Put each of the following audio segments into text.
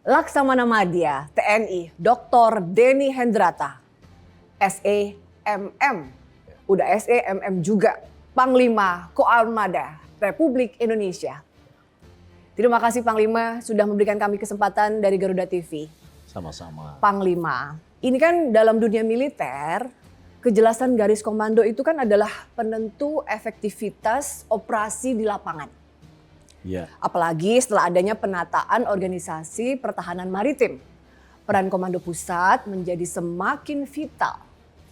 Laksamana Madya TNI Dr. Denny Hendrata, SEMM, udah SEMM juga, Panglima Koarmada Republik Indonesia. Terima kasih Panglima sudah memberikan kami kesempatan dari Garuda TV. Sama-sama. Panglima, ini kan dalam dunia militer, kejelasan garis komando itu kan adalah penentu efektivitas operasi di lapangan. Ya. Apalagi setelah adanya penataan organisasi pertahanan maritim. Peran Komando Pusat menjadi semakin vital.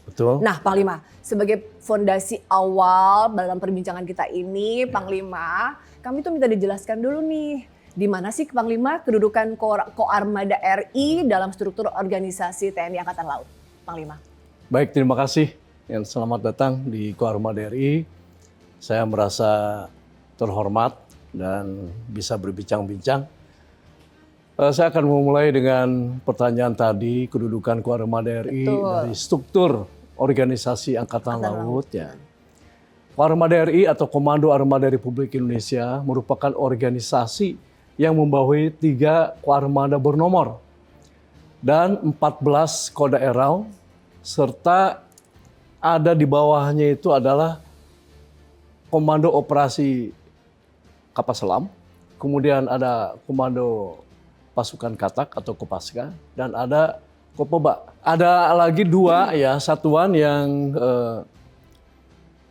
Betul. Nah Panglima, sebagai fondasi awal dalam perbincangan kita ini, Panglima, kami tuh minta dijelaskan dulu nih, di mana sih Panglima kedudukan Koarmada RI dalam struktur organisasi TNI Angkatan Laut, Panglima? Baik, terima kasih. Yang selamat datang di Koarmada RI. Saya merasa terhormat dan bisa berbincang-bincang. Saya akan memulai dengan pertanyaan tadi, kedudukan Koarmada RI dari struktur organisasi Angkatan Laut. Ya. Koarmada RI atau Komando Armada Republik Indonesia merupakan organisasi yang membawahi 3 koarmada bernomor dan 14 kode ERAL, serta ada di bawahnya itu adalah Komando Operasi Kapal Selam, kemudian ada Komando Pasukan Katak atau Kopaska, dan ada Kopeba. Ada lagi 2 ya satuan yang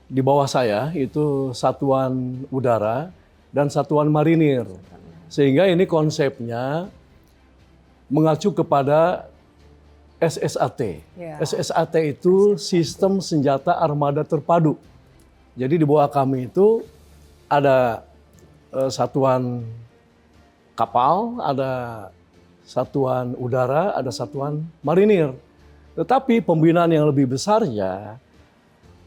di bawah saya, itu Satuan Udara dan Satuan Marinir. Sehingga ini konsepnya mengacu kepada SSAT. SSAT itu Sistem Senjata Armada Terpadu. Jadi di bawah kami itu ada satuan kapal, ada satuan udara, ada satuan marinir. Tetapi pembinaan yang lebih besarnya,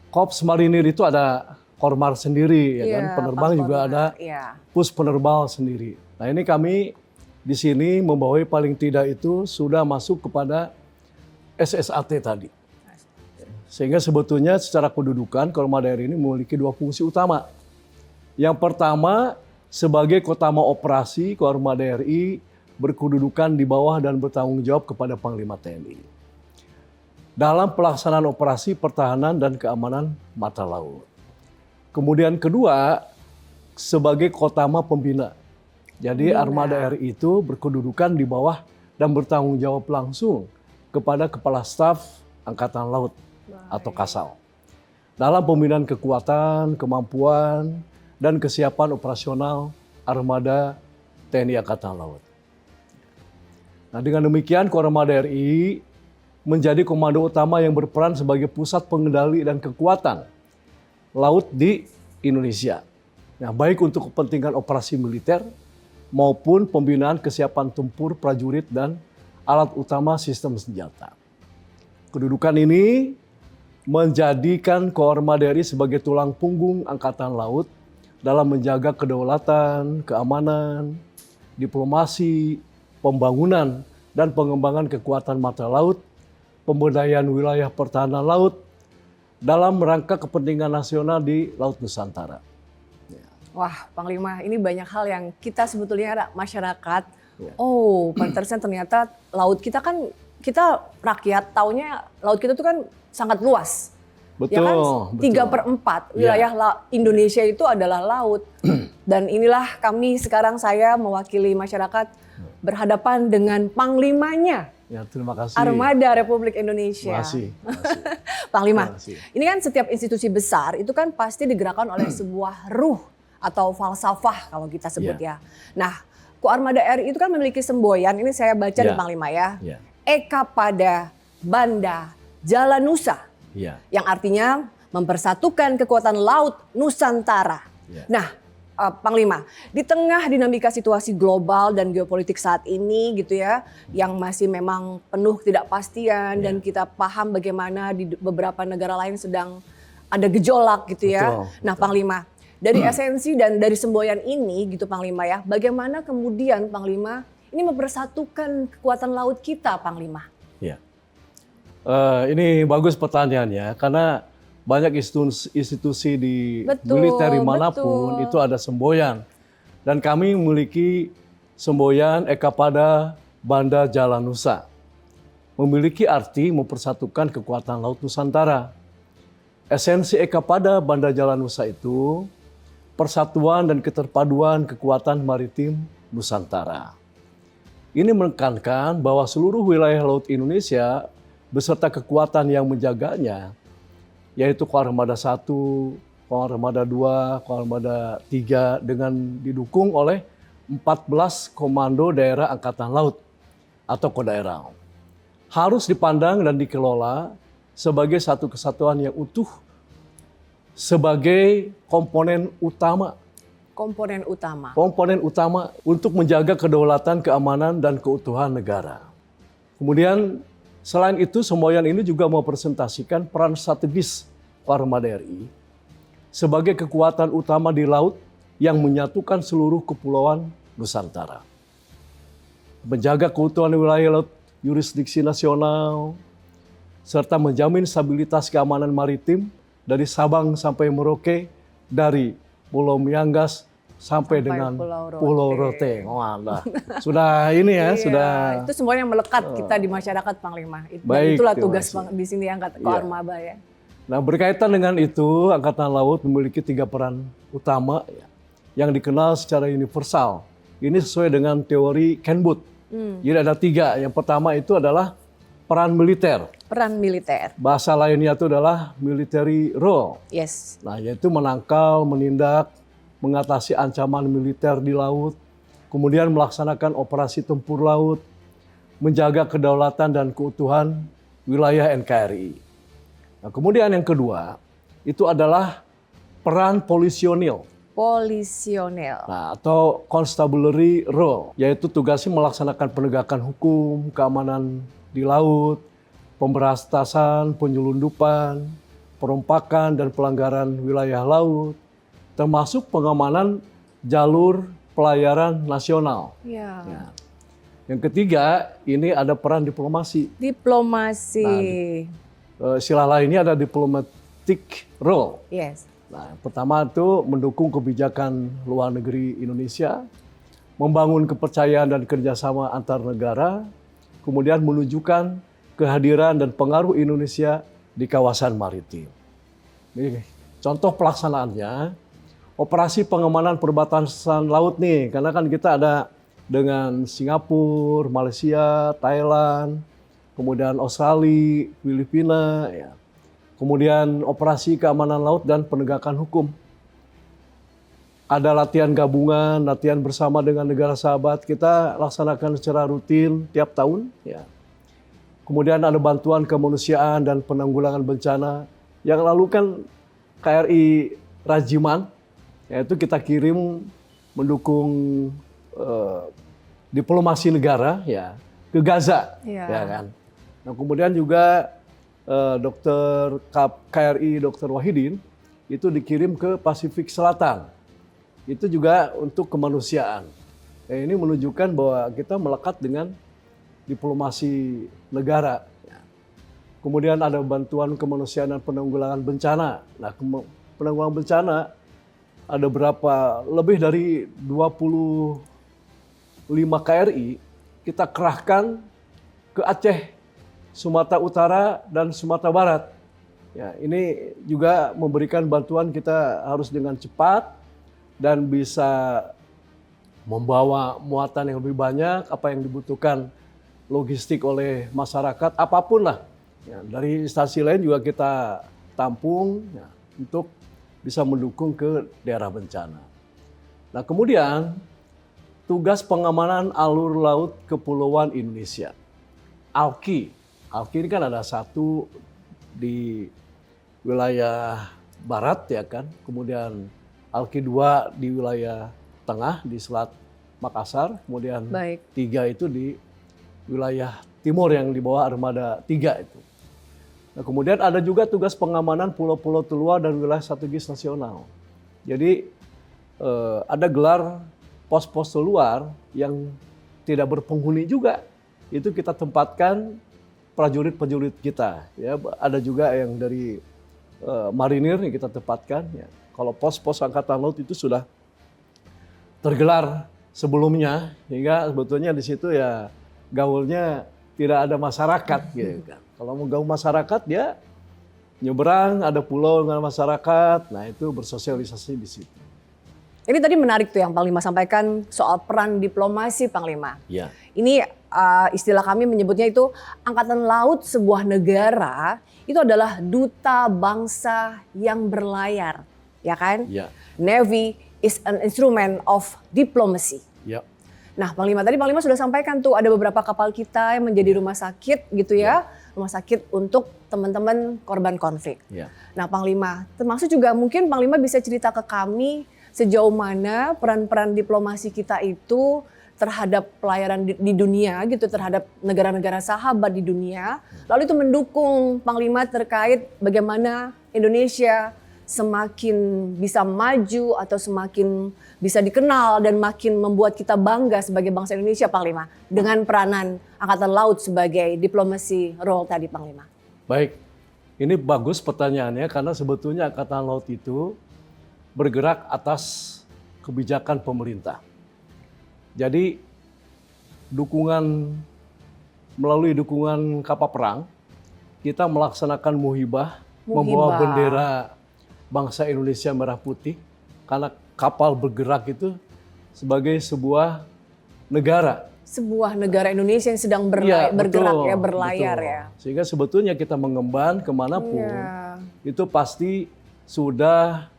Korps Marinir itu ada Kormar sendiri, ya kan? Penerbang juga ada Pus Penerbal sendiri. Nah ini kami di sini membawahi paling tidak itu sudah masuk kepada SSAT tadi. Sehingga sebetulnya secara kedudukan Koarmada RI ini memiliki 2 fungsi utama. Yang pertama, sebagai Kotama Operasi, Koarmada RI berkedudukan di bawah dan bertanggung jawab kepada Panglima TNI dalam pelaksanaan operasi pertahanan dan keamanan mata laut. Kemudian kedua, sebagai Kotama Pembina. Jadi Armada RI itu berkedudukan di bawah dan bertanggung jawab langsung kepada Kepala Staf Angkatan Laut atau Kasal dalam pembinaan kekuatan, kemampuan, dan kesiapan operasional Armada TNI Angkatan Laut. Nah, dengan demikian Koarmada RI menjadi komando utama yang berperan sebagai pusat pengendali dan kekuatan laut di Indonesia. Nah, baik untuk kepentingan operasi militer maupun pembinaan kesiapan tempur, prajurit, dan alat utama sistem senjata. Kedudukan ini menjadikan Koarmada RI sebagai tulang punggung Angkatan Laut dalam menjaga kedaulatan, keamanan, diplomasi, pembangunan, dan pengembangan kekuatan mata laut, pemberdayaan wilayah pertahanan laut dalam rangka kepentingan nasional di Laut Nusantara. Wah Panglima, ini banyak hal yang kita sebetulnya masyarakat, oh pantesan ternyata laut kita kan, kita rakyat taunya laut kita tuh kan sangat luas. Betul, ya kan 3/4 wilayah Indonesia itu adalah laut. Dan inilah kami sekarang, saya mewakili masyarakat berhadapan dengan panglimanya. Ya, terima kasih. Armada Republik Indonesia. Terima kasih. Panglima, ini kan setiap institusi besar itu kan pasti digerakkan oleh sebuah ruh atau falsafah kalau kita sebut ya. Nah, Koarmada RI itu kan memiliki semboyan, ini saya baca di Panglima ya. Eka pada Banda Jalanusa. Yang artinya mempersatukan kekuatan laut Nusantara. Nah, Panglima, di tengah dinamika situasi global dan geopolitik saat ini gitu ya, yang masih memang penuh ketidakpastian dan kita paham bagaimana di beberapa negara lain sedang ada gejolak gitu ya. Nah, Panglima, dari esensi dan dari semboyan ini gitu Panglima ya, bagaimana kemudian Panglima ini mempersatukan kekuatan laut kita, Panglima? Ya. Ini bagus pertanyaannya, karena banyak institusi di militer manapun itu ada semboyan. Dan kami memiliki semboyan Eka pada Banda Jalanusa. Memiliki arti mempersatukan kekuatan laut Nusantara. Esensi Ekapada Banda Jalanusa itu persatuan dan keterpaduan kekuatan maritim Nusantara. Ini menekankan bahwa seluruh wilayah laut Indonesia beserta kekuatan yang menjaganya, yaitu Koarmada 1, Koarmada 2, Koarmada 3 dengan didukung oleh 14 Komando Daerah Angkatan Laut atau Kodaeral. Harus dipandang dan dikelola sebagai satu kesatuan yang utuh, sebagai komponen utama untuk menjaga kedaulatan, keamanan, dan keutuhan negara. Kemudian selain itu, semboyan ini juga mempresentasikan peran strategis Koarmada RI sebagai kekuatan utama di laut yang menyatukan seluruh kepulauan Nusantara. Menjaga keutuhan wilayah laut yurisdiksi nasional, serta menjamin stabilitas keamanan maritim dari Sabang sampai Merauke, dari Pulau Miangas sampai dengan Pulau Rote. Wah, sudah ini ya, sudah. Itu semuanya melekat kita di masyarakat, Panglima. Baik, itulah tugas di sini Angkatan Koarmada ya. Nah, berkaitan dengan itu, Angkatan Laut memiliki 3 peran utama yang dikenal secara universal. Ini sesuai dengan teori Ken Booth. Jadi ada 3. Yang pertama itu adalah peran militer. Bahasa lainnya itu adalah military role. Yes. Nah, yaitu menangkal, menindak, mengatasi ancaman militer di laut, kemudian melaksanakan operasi tempur laut, menjaga kedaulatan dan keutuhan wilayah NKRI. Nah, kemudian yang kedua itu adalah peran polisionil. Nah, atau constabulary role, yaitu tugasnya melaksanakan penegakan hukum, keamanan di laut, pemberantasan, penyelundupan, perompakan dan pelanggaran wilayah laut, termasuk pengamanan jalur pelayaran nasional. Ya. Ya. Yang ketiga, ini ada peran diplomasi. Nah, istilah lainnya ada diplomatic role. Yes. Nah, yang pertama itu mendukung kebijakan luar negeri Indonesia, membangun kepercayaan dan kerjasama antar negara, kemudian menunjukkan kehadiran dan pengaruh Indonesia di kawasan maritim. Ini contoh pelaksanaannya, operasi pengamanan perbatasan laut nih, karena kan kita ada dengan Singapura, Malaysia, Thailand, kemudian Australia, Filipina, ya. Kemudian operasi keamanan laut dan penegakan hukum. Ada latihan gabungan, latihan bersama dengan negara sahabat, kita laksanakan secara rutin tiap tahun. Ya. Kemudian ada bantuan kemanusiaan dan penanggulangan bencana. Yang lalu kan KRI Rajiman, yaitu kita kirim mendukung diplomasi negara ya ke Gaza, ya kan. Nah, kemudian juga Dokter KRI Dr. Wahidin itu dikirim ke Pasifik Selatan. Itu juga untuk kemanusiaan. Nah, ini menunjukkan bahwa kita melekat dengan diplomasi negara. Kemudian ada bantuan kemanusiaan dan penanggulangan bencana. Nah, penanggulangan bencana ada lebih dari 25 KRI kita kerahkan ke Aceh, Sumatera Utara dan Sumatera Barat. Ya, ini juga memberikan bantuan, kita harus dengan cepat dan bisa membawa muatan yang lebih banyak, apa yang dibutuhkan logistik oleh masyarakat, apapun lah. Ya, dari instansi lain juga kita tampung ya, untuk bisa mendukung ke daerah bencana. Nah, kemudian tugas pengamanan alur laut Kepulauan Indonesia. ALKI ini kan ada satu di wilayah barat ya kan, kemudian ALKI 2 di wilayah tengah di Selat Makassar, kemudian 3 itu di wilayah timur yang di bawah Armada 3 itu. Nah, kemudian ada juga tugas pengamanan pulau-pulau terluar dan wilayah strategis nasional. Jadi ada gelar pos-pos terluar yang tidak berpenghuni juga. Itu kita tempatkan prajurit-prajurit kita. Ya, ada juga yang dari marinir yang kita tempatkan. Ya. Kalau pos-pos Angkatan Laut itu sudah tergelar sebelumnya, hingga sebetulnya di situ ya gaulnya tidak ada masyarakat gitu kan. Kalau mau gaul masyarakat dia nyeberang, ada pulau dengan masyarakat, nah itu bersosialisasi di situ. Ini tadi menarik tuh yang Panglima sampaikan soal peran diplomasi Panglima. Ya. Ini istilah kami menyebutnya itu angkatan laut sebuah negara itu adalah duta bangsa yang berlayar, ya kan? Ya. Navy is an instrument of diplomacy. Ya. Nah, Panglima sudah sampaikan tuh ada beberapa kapal kita yang menjadi rumah sakit gitu ya. Rumah sakit untuk teman-teman korban konflik. Ya. Nah, Panglima, termasuk juga mungkin Panglima bisa cerita ke kami sejauh mana peran-peran diplomasi kita itu terhadap pelayaran di dunia gitu, terhadap negara-negara sahabat di dunia. Lalu itu mendukung Panglima terkait bagaimana Indonesia semakin bisa maju atau semakin bisa dikenal dan makin membuat kita bangga sebagai bangsa Indonesia, Panglima, dengan peranan Angkatan Laut sebagai diplomasi role tadi, Panglima. Baik, ini bagus pertanyaannya karena sebetulnya Angkatan Laut itu bergerak atas kebijakan pemerintah. Jadi melalui dukungan kapal perang, kita melaksanakan muhibah. Membawa bendera bangsa Indonesia merah putih karena kapal bergerak itu sebagai sebuah negara. Sebuah negara Indonesia yang sedang bergerak ya, berlayar betul. ya. Sehingga sebetulnya kita mengemban kemanapun itu pasti sudah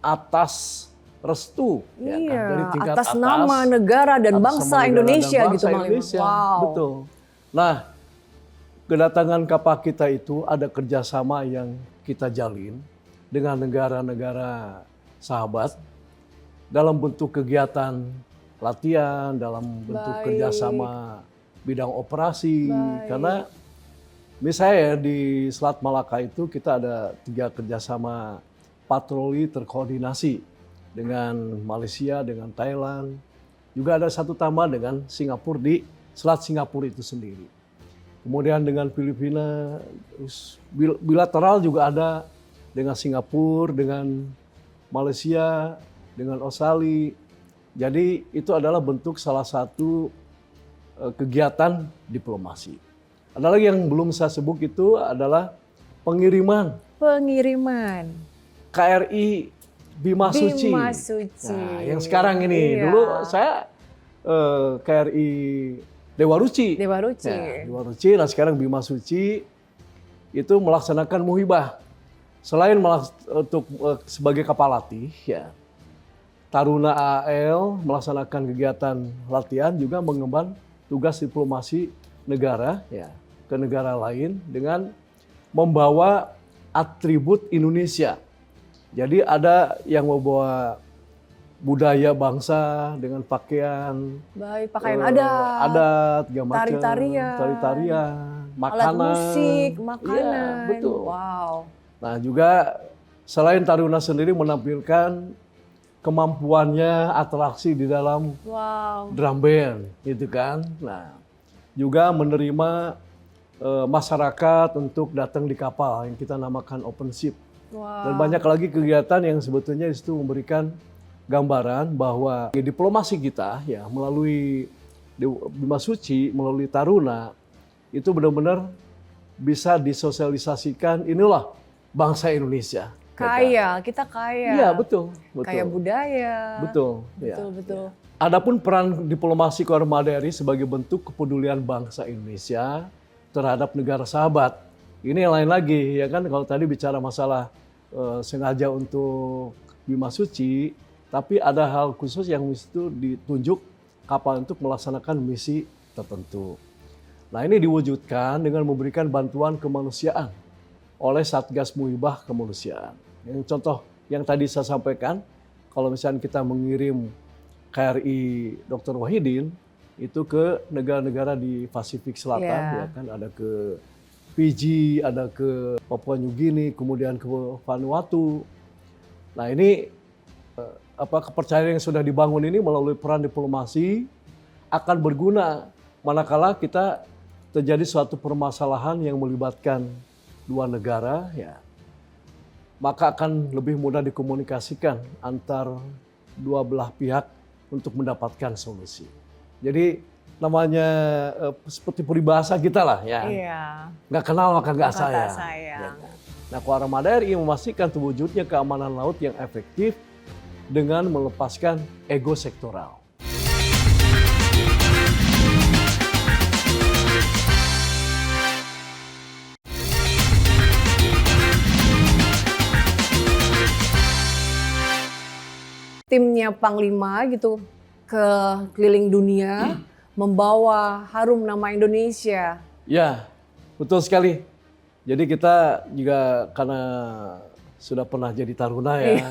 atas restu ya kan? Dari tingkat atas nama negara dan bangsa Indonesia gitu, Panglima. Wow. Betul. Nah, kedatangan kapal kita itu ada kerjasama yang kita jalin dengan negara-negara sahabat dalam bentuk kegiatan latihan, dalam bentuk kerjasama bidang operasi. Karena misalnya di Selat Malaka itu kita ada 3 kerjasama patroli terkoordinasi dengan Malaysia, dengan Thailand. Juga ada 1 tambah dengan Singapura di Selat Singapura itu sendiri. Kemudian dengan Filipina, bilateral juga ada dengan Singapura, dengan Malaysia, dengan Australia. Jadi itu adalah bentuk salah satu kegiatan diplomasi. Ada lagi yang belum saya sebut itu adalah pengiriman. KRI Bima Suci. Nah, yang sekarang ini. Dulu saya KRI Dewa Ruci. Dewa Ruci, nah sekarang Bima Suci itu melaksanakan muhibah. Selain untuk sebagai kapal latih, ya, Taruna AL melaksanakan kegiatan latihan juga mengemban tugas diplomasi negara ya, ke negara lain dengan membawa atribut Indonesia. Jadi ada yang membawa budaya bangsa dengan pakaian. Baik, pakaian adat, tari-tarian, makanan. Alat musik, makanan. Iya, betul. Wow. Nah juga selain Taruna sendiri menampilkan kemampuannya atraksi di dalam drum band, gitu kan. Nah juga menerima masyarakat untuk datang di kapal yang kita namakan open ship. Dan banyak lagi kegiatan yang sebetulnya itu memberikan gambaran bahwa diplomasi kita ya melalui Bima Suci, melalui Taruna itu benar-benar bisa disosialisasikan inilah bangsa Indonesia. Kita kaya. Iya, betul. Kaya budaya. Betul. Betul. Adapun peran diplomasi Koarmada RI sebagai bentuk kepedulian bangsa Indonesia terhadap negara sahabat. Ini yang lain lagi ya kan, kalau tadi bicara masalah sengaja untuk Bima Suci, tapi ada hal khusus yang itu ditunjuk kapal untuk melaksanakan misi tertentu. Nah ini diwujudkan dengan memberikan bantuan kemanusiaan oleh Satgas Muhibah Kemanusiaan. Yang contoh yang tadi saya sampaikan, kalau misalnya kita mengirim KRI Dr. Wahidin itu ke negara-negara di Pasifik Selatan, ya kan, ada ke Fiji, ada ke Papua New Guinea, kemudian ke Vanuatu. Nah ini kepercayaan yang sudah dibangun ini melalui peran diplomasi akan berguna manakala kita terjadi suatu permasalahan yang melibatkan 2 negara, ya, maka akan lebih mudah dikomunikasikan antar 2 belah pihak untuk mendapatkan solusi. Jadi namanya seperti peribahasa kita lah ya. Iya. Nggak kenal maka nggak Maka tak sayang. sayang. Nah, Koarmada RI memastikan terwujudnya keamanan laut yang efektif dengan melepaskan ego sektoral. Timnya Panglima gitu ke keliling dunia membawa harum nama Indonesia. Ya, betul sekali. Jadi kita juga karena sudah pernah jadi taruna ya.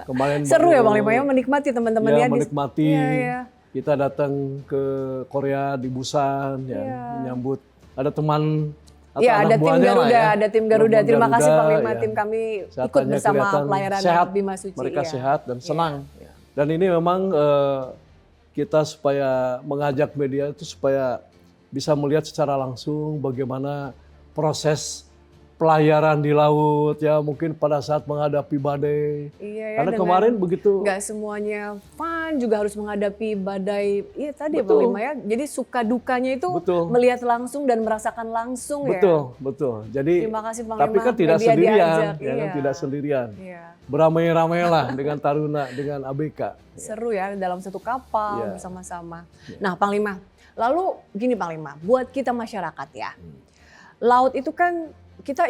Kemarin Seru ya baru- Panglima ya menikmati teman-temannya. Ya, menikmati. Iya. Kita datang ke Korea di Busan ya, Iya. menyambut ada teman atau Iya, anak ada tim buahnya lah Garuda, ya. ada tim Garuda. Anak Terima buah kasih Garuda, Panglima, ya. tim kami ikut Kesehatannya bersama kelihatan pelayaran sehat, Bima Suci. mereka iya. sehat dan senang. Iya. Dan ini memang kita supaya mengajak media itu supaya bisa melihat secara langsung bagaimana proses pelayaran di laut ya, mungkin pada saat menghadapi badai. Iya ya, Karena dengan kemarin begitu. nggak semuanya fun, juga harus menghadapi badai. Iya tadi ya Betul. Panglima ya. Jadi suka dukanya itu Betul. melihat langsung dan merasakan langsung ya. Betul. Jadi Terima kasih Panglima. tapi kan tidak media sendirian, diajak, ya kan iya. tidak sendirian. Iya. Beramai-ramailah dengan taruna, dengan ABK. Seru ya dalam satu kapal Iya. bersama-sama. Nah Panglima, lalu gini Panglima, buat kita masyarakat ya. Laut itu kan kita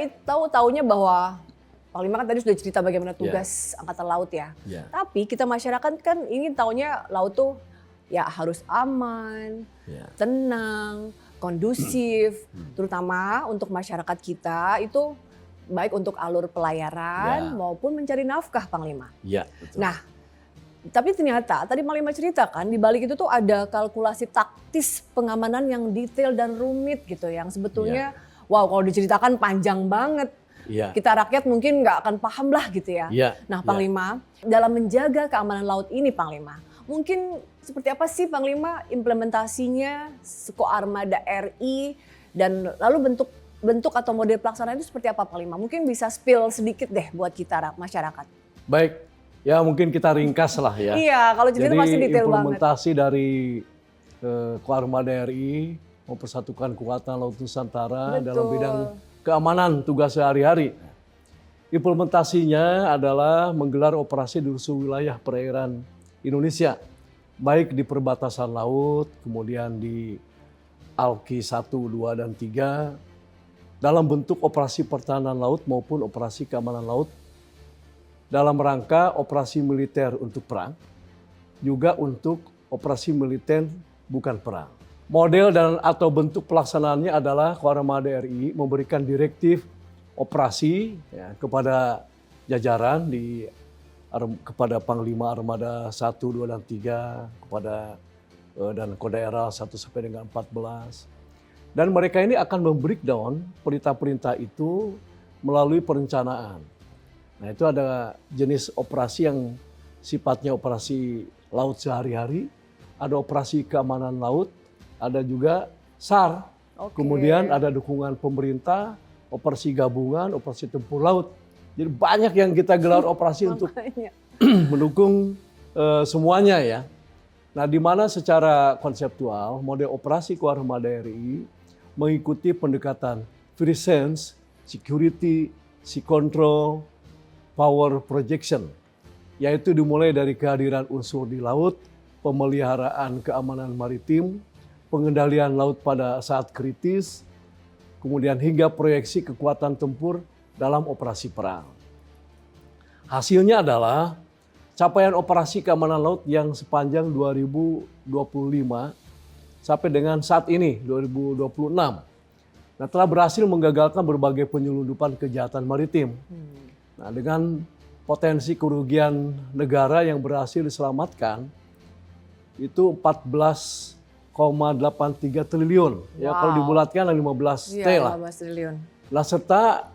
taunya bahwa Panglima kan tadi sudah cerita bagaimana tugas Angkatan Laut ya. Ya. Tapi kita masyarakat kan ingin taunya laut tuh ya harus aman, Ya. tenang, kondusif, terutama untuk masyarakat kita itu baik untuk alur pelayaran Ya. maupun mencari nafkah Panglima. Ya, betul. Nah, tapi ternyata tadi Panglima ceritakan di balik itu tuh ada kalkulasi taktis pengamanan yang detail dan rumit gitu yang sebetulnya wow kalau diceritakan panjang banget. Iya. Kita rakyat mungkin nggak akan paham lah gitu ya. Iya. Nah Panglima, dalam menjaga keamanan laut ini Panglima, mungkin seperti apa sih Panglima implementasinya Koarmada RI dan lalu bentuk atau model pelaksanaan itu seperti apa Panglima? Mungkin bisa spill sedikit deh buat kita masyarakat. Baik, ya mungkin kita ringkas lah ya. Iya, kalau cerita Jadi pasti detail banget. implementasi dari Koarmada RI mempersatukan kekuatan Laut Nusantara dalam Betul. bidang keamanan tugas sehari-hari. Implementasinya adalah menggelar operasi di seluruh wilayah perairan Indonesia, baik di perbatasan laut, kemudian di ALKI 1, 2, dan 3, dalam bentuk operasi pertahanan laut maupun operasi keamanan laut, dalam rangka operasi militer untuk perang, juga untuk operasi militer bukan perang. Model dan atau bentuk pelaksanaannya adalah Koarmada RI memberikan direktif operasi ya, kepada jajaran kepada Panglima Armada 1, 2, dan 3, kepada dan Kodaeral 1 sampai dengan 14. Dan mereka ini akan membreakdown perintah-perintah itu melalui perencanaan. Nah, itu ada jenis operasi yang sifatnya operasi laut sehari-hari, ada operasi keamanan laut, ada juga SAR, Oke. kemudian ada dukungan pemerintah, operasi gabungan, operasi tempur laut. Jadi banyak yang kita gelar operasi untuk Makanya. mendukung semuanya ya. Nah, di mana secara konseptual model operasi Koarmada RI mengikuti pendekatan free sense, security, sea control, power projection, yaitu dimulai dari kehadiran unsur di laut, pemeliharaan keamanan maritim, pengendalian laut pada saat kritis, kemudian hingga proyeksi kekuatan tempur dalam operasi perang. Hasilnya adalah capaian operasi keamanan laut yang sepanjang 2025 sampai dengan saat ini 2026. Nah, telah berhasil menggagalkan berbagai penyelundupan kejahatan maritim. Nah, dengan potensi kerugian negara yang berhasil diselamatkan itu 14,83 triliun. Ya, kalau Wow. dibulatkan 15 T Iya, lah. 15 triliun. Nah, serta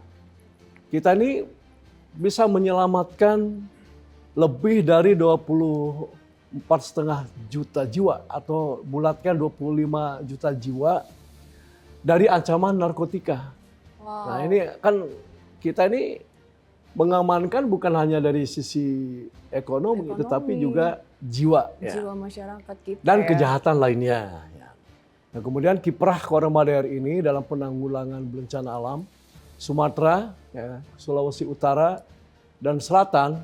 kita ini bisa menyelamatkan lebih dari 24,5 juta jiwa atau bulatkan 25 juta jiwa dari ancaman narkotika. Wow. Nah, ini kan kita ini mengamankan bukan hanya dari sisi ekonomi. Tetapi juga jiwa, ya. Jiwa masyarakat kita Dan ya. kejahatan lainnya. Ya. Nah, kemudian kiprah Koarmada DRI ini dalam penanggulangan bencana alam Sumatera, ya, Sulawesi Utara, dan Selatan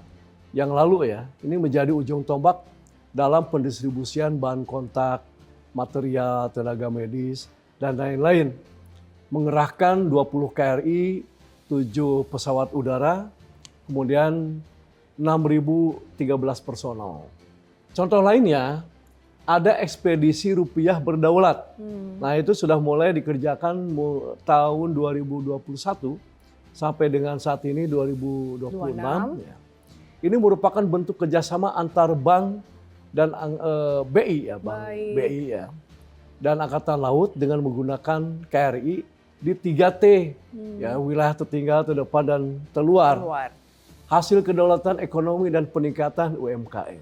yang lalu ya, ini menjadi ujung tombak dalam pendistribusian bahan kontak, material, tenaga medis, dan lain-lain. Mengerahkan 20 KRI, 7 pesawat udara, kemudian 6.013 personel. Contoh lainnya, ada ekspedisi rupiah berdaulat. Nah itu sudah mulai dikerjakan tahun 2021 sampai dengan saat ini 2026. Ya. Ini merupakan bentuk kerjasama antar bank dan BI ya, Bank BI ya, dan Angkatan Laut dengan menggunakan KRI di 3T, ya, wilayah tertinggal, terdepan, dan terluar. Hasil kedaulatan ekonomi dan peningkatan UMKM.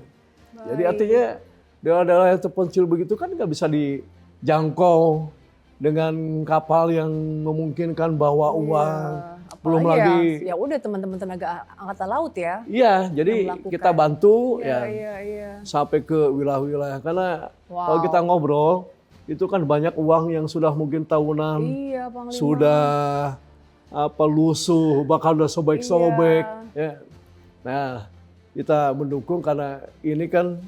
Jadi artinya daerah-daerah yang terpencil begitu kan nggak bisa dijangkau dengan kapal yang memungkinkan bawa uang. Belum lagi ya udah teman-teman tenaga angkatan laut ya. Iya, jadi kita bantu ya sampai ke wilayah-wilayah, karena kalau kita ngobrol itu kan banyak uang yang sudah mungkin tahunan sudah lusuh, bahkan udah sobek-sobek. Ya. Nah, kita mendukung karena ini kan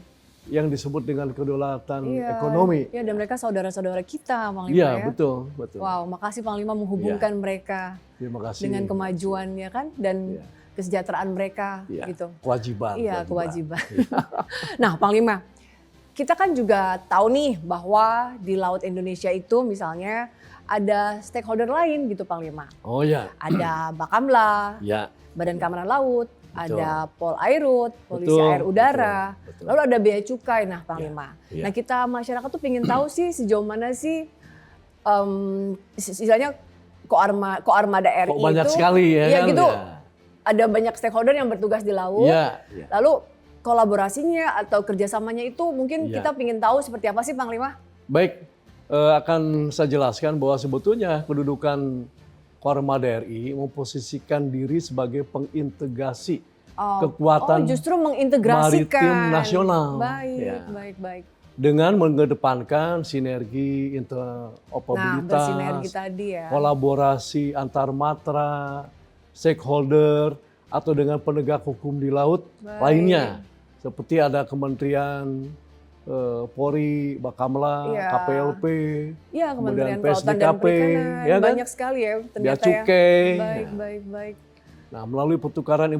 yang disebut dengan kedaulatan ekonomi. Iya, dan mereka saudara-saudara kita, Panglima. Iya, ya. Betul. Wow, makasih Panglima menghubungkan mereka. Terima kasih. Dengan kemajuannya kan dan kesejahteraan mereka gitu. Kewajiban. Iya, kewajiban. Nah, Panglima, kita kan juga tahu nih bahwa di Laut Indonesia itu misalnya ada stakeholder lain gitu, Panglima. Oh ya. Ada Bakamla, Badan Keamanan Laut, ada Polairut, Polisi Air Udara, lalu ada Bea Cukai. Nah, Panglima. Nah, kita masyarakat tuh pengen tahu sih sejauh mana sih istilahnya Koarmada RI itu banyak sekali ya kan? Gitu. Ada banyak stakeholder yang bertugas di laut. Lalu kolaborasinya atau kerjasamanya itu mungkin kita pengen tahu seperti apa sih, Panglima? Baik, akan saya jelaskan bahwa sebetulnya kedudukan Koarmada RI memposisikan diri sebagai pengintegrasi kekuatan justru mengintegrasikan maritim nasional. Baik. Dengan mengedepankan sinergi, interoperabilitas, kolaborasi antar matra, stakeholder, atau dengan penegak hukum di laut lainnya. Seperti ada Kementerian Polri, Bakamla, KPLP, kemudian PSDKP, banyak sekali ya Bea Cukai. Baik. Nah, melalui pertukaran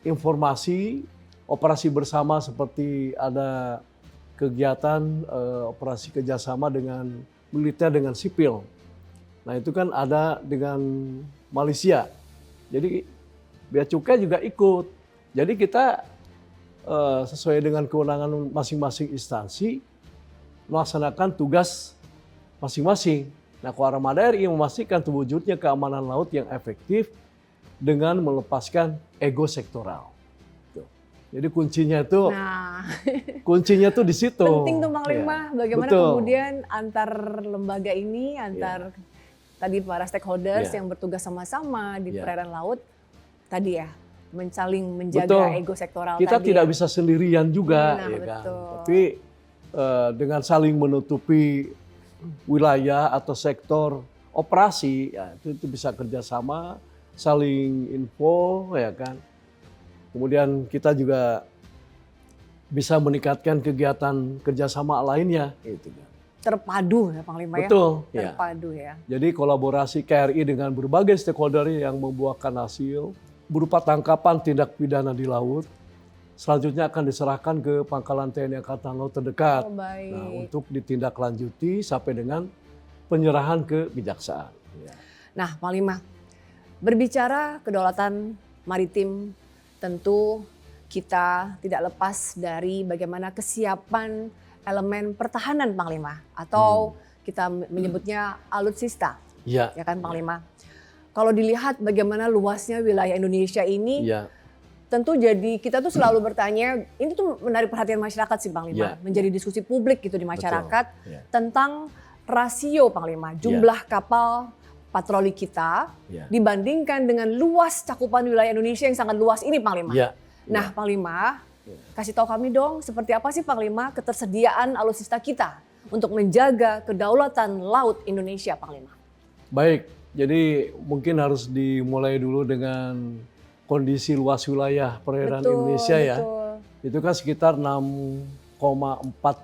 informasi, operasi bersama seperti ada kegiatan operasi kerjasama dengan militer dengan sipil. Nah itu kan ada dengan Malaysia. Jadi Bea Cukai juga ikut. Jadi kita sesuai dengan kewenangan masing-masing instansi melaksanakan tugas masing-masing. Nah, Koarmada RI memastikan terwujudnya keamanan laut yang efektif dengan melepaskan ego sektoral. Jadi kuncinya tuh di situ. Penting tuh, Panglima. Bagaimana kemudian antar lembaga ini, tadi para stakeholders yang bertugas sama-sama di perairan laut tadi ya, saling menjaga ego sektoral. Kita tadi tidak bisa sendirian juga, kan. Tapi dengan saling menutupi wilayah atau sektor operasi, itu bisa kerjasama, saling info, ya kan. Kemudian kita juga bisa meningkatkan kegiatan kerjasama lainnya. Gitu. Terpadu ya, Panglima. Betul, terpadu ya. Jadi kolaborasi KRI dengan berbagai stakeholder yang membuahkan hasil berupa tangkapan tindak pidana di laut. Selanjutnya akan diserahkan ke Pangkalan TNI Angkatan Laut terdekat. Nah, untuk ditindaklanjuti sampai dengan penyerahan ke kejaksaan. Nah, Panglima, berbicara kedaulatan maritim, tentu kita tidak lepas dari bagaimana kesiapan elemen pertahanan, Panglima, atau kita menyebutnya alutsista, ya kan, Panglima. Kalau dilihat bagaimana luasnya wilayah Indonesia ini, tentu jadi kita tuh selalu bertanya, ini tuh menarik perhatian masyarakat sih, Panglima, menjadi diskusi publik gitu di masyarakat tentang rasio, Panglima, jumlah kapal patroli kita dibandingkan dengan luas cakupan wilayah Indonesia yang sangat luas ini, Panglima. Nah, Panglima, kasih tahu kami dong, seperti apa sih, Panglima, ketersediaan alutsista kita untuk menjaga kedaulatan laut Indonesia, Panglima? Baik, jadi mungkin harus dimulai dulu dengan kondisi luas wilayah perairan Indonesia ya. Itu kan sekitar 6,4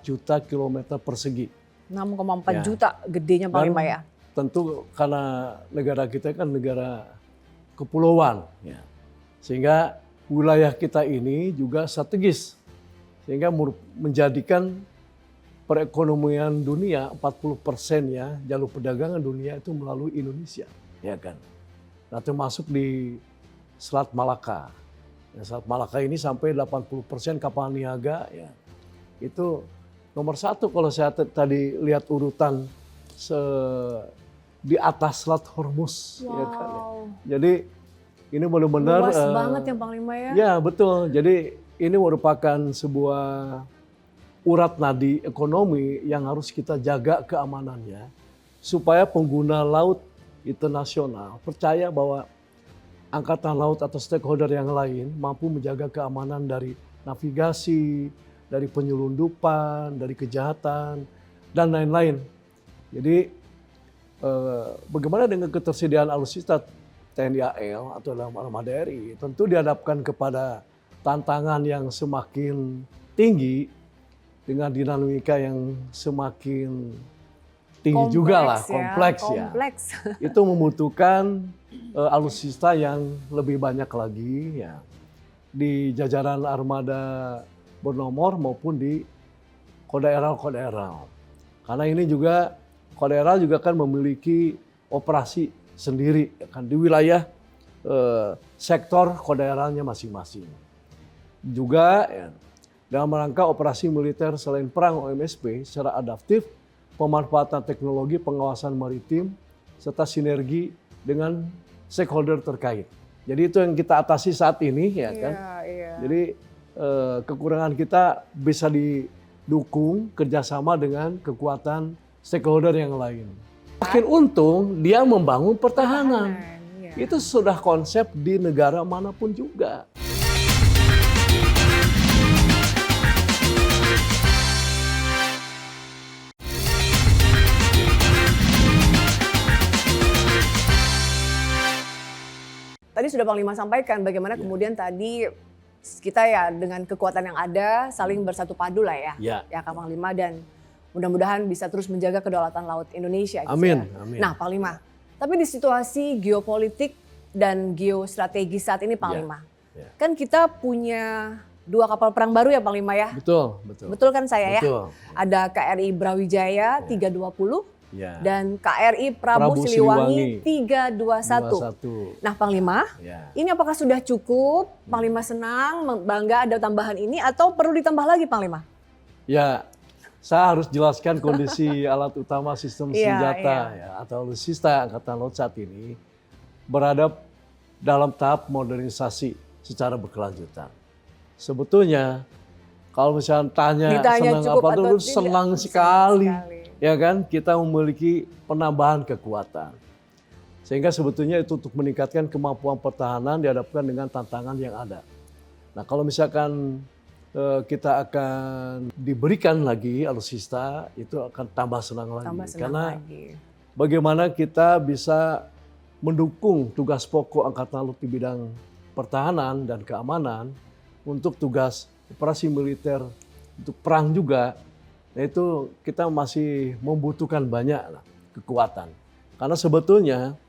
juta kilometer persegi. 6,4 juta, gedenya Panglima ya. Tentu karena negara kita kan negara kepulauan ya. Sehingga wilayah kita ini juga strategis. Sehingga menjadikan perekonomian dunia 40% ya, jalur perdagangan dunia itu melalui Indonesia, ya kan. Nah, termasuk di Selat Malaka. Ya, Selat Malaka ini sampai 80% kapal niaga ya. Itu nomor satu kalau saya tadi lihat urutan di atas Selat Hormuz. Wow. Ya kan, ya. Jadi ini benar-benar luas banget ya Panglima ya. Ya betul. Jadi ini merupakan sebuah urat nadi ekonomi yang harus kita jaga keamanannya supaya pengguna laut internasional percaya bahwa angkatan laut atau stakeholder yang lain mampu menjaga keamanan dari navigasi, dari penyelundupan, dari kejahatan dan lain-lain. Jadi bagaimana dengan ketersediaan alutsista TNI AL atau dalam Armada RI tentu dihadapkan kepada tantangan yang semakin tinggi dengan dinamika yang semakin tinggi juga lah, kompleks ya. Itu membutuhkan alutsista yang lebih banyak lagi ya di jajaran armada bernomor maupun di kodaeral. Karena ini juga kodaeral juga kan memiliki operasi sendiri kan di wilayah sektor kodaeralnya masing-masing. Juga ya, dalam rangka operasi militer selain perang OMSP secara adaptif, pemanfaatan teknologi pengawasan maritim serta sinergi dengan stakeholder terkait. Jadi itu yang kita atasi saat ini ya kan. Jadi kekurangan kita bisa didukung kerjasama dengan kekuatan stakeholder yang lain. Makin untung dia membangun pertahanan. Itu sudah konsep di negara manapun juga. Tadi sudah Panglima sampaikan bagaimana kemudian tadi kita ya dengan kekuatan yang ada saling bersatu padu lah ya Kak Panglima, dan mudah-mudahan bisa terus menjaga kedaulatan laut Indonesia. Amin, gitu ya. amin. Nah Panglima, tapi di situasi geopolitik dan geostrategi saat ini Panglima, kan kita punya 2 kapal perang baru ya Panglima ya? Betul. Betul kan saya betul. ya? Ada KRI Brawijaya 320 dan KRI Prabu Siliwangi 321. Nah Panglima, ini apakah sudah cukup? Panglima senang, bangga ada tambahan ini atau perlu ditambah lagi Panglima? Ya, saya harus jelaskan kondisi alat utama sistem senjata ya, atau alutsista Angkatan Laut saat ini berada dalam tahap modernisasi secara berkelanjutan. Sebetulnya kalau misalnya ditanya senang apa tuh, senang sekali. Ya kan, kita memiliki penambahan kekuatan. Sehingga sebetulnya itu untuk meningkatkan kemampuan pertahanan dihadapkan dengan tantangan yang ada. Nah kalau misalkan kita akan diberikan lagi alutsista, itu akan tambah senang lagi. Karena bagaimana kita bisa mendukung tugas pokok Angkatan Laut di bidang pertahanan dan keamanan untuk tugas operasi militer, untuk perang juga. Nah itu kita masih membutuhkan banyak kekuatan. Karena sebetulnya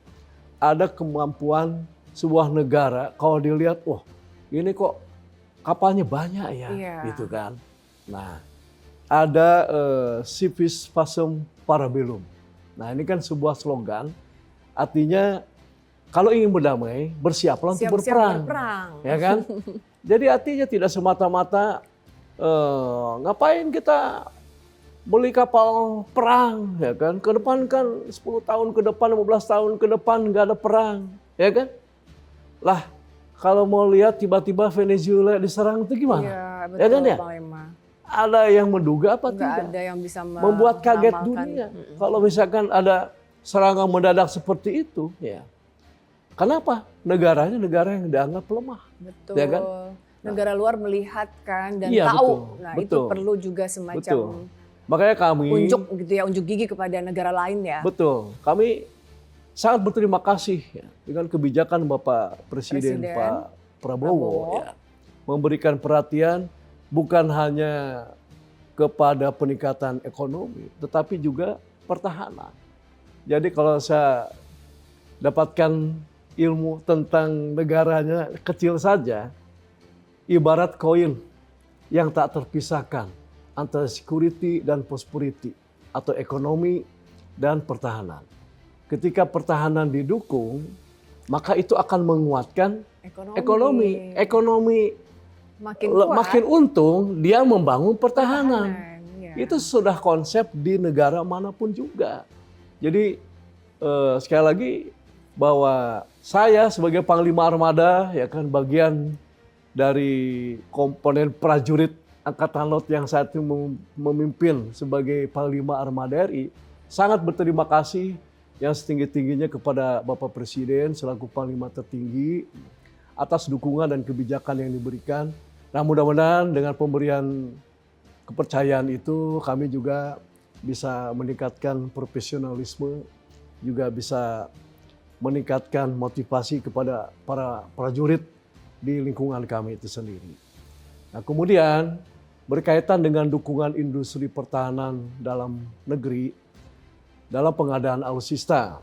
ada kemampuan sebuah negara kalau dilihat, wah ini kok kapalnya banyak ya, gitu kan. Nah ada civis pacem para bellum. Nah ini kan sebuah slogan, artinya kalau ingin berdamai bersiaplah untuk berperang. Ya kan? Jadi artinya tidak semata-mata ngapain kita beli kapal perang, ya kan? Ke depan kan 10 tahun ke depan, 15 tahun ke depan nggak ada perang, ya kan? Lah, kalau mau lihat tiba-tiba Venezuela diserang itu gimana? Iya, betul, ya kan ya? Panglima. Ada yang menduga apa tidak? Tidak ada yang bisa membuat kaget dunia. Kalau misalkan ada serangan mendadak seperti itu, ya. Kenapa? Negaranya negara yang dianggap lemah. Betul. Ya kan? Negara luar melihat kan dan tahu. Betul, nah betul, itu perlu juga semacam Makanya kami unjuk gitu ya, unjuk gigi kepada negara lain ya. betul, kami sangat berterima kasih ya, dengan kebijakan Bapak Presiden Pak Prabowo ya, memberikan perhatian bukan hanya kepada peningkatan ekonomi, tetapi juga pertahanan. Jadi kalau saya dapatkan ilmu tentang negaranya kecil saja, ibarat koin yang tak terpisahkan antara security dan prosperity atau ekonomi dan pertahanan. Ketika pertahanan didukung, maka itu akan menguatkan ekonomi. Ekonomi makin untung, dia membangun pertahanan. Ya. Itu sudah konsep di negara manapun juga. Jadi sekali lagi bahwa saya sebagai Panglima Armada ya kan bagian dari komponen prajurit Angkatan Laut yang saat itu memimpin sebagai Panglima Armada RI, sangat berterima kasih yang setinggi-tingginya kepada Bapak Presiden selaku Panglima tertinggi atas dukungan dan kebijakan yang diberikan. Nah mudah-mudahan dengan pemberian kepercayaan itu kami juga bisa meningkatkan profesionalisme, juga bisa meningkatkan motivasi kepada para prajurit di lingkungan kami itu sendiri. Nah kemudian berkaitan dengan dukungan industri pertahanan dalam negeri dalam pengadaan alutsista.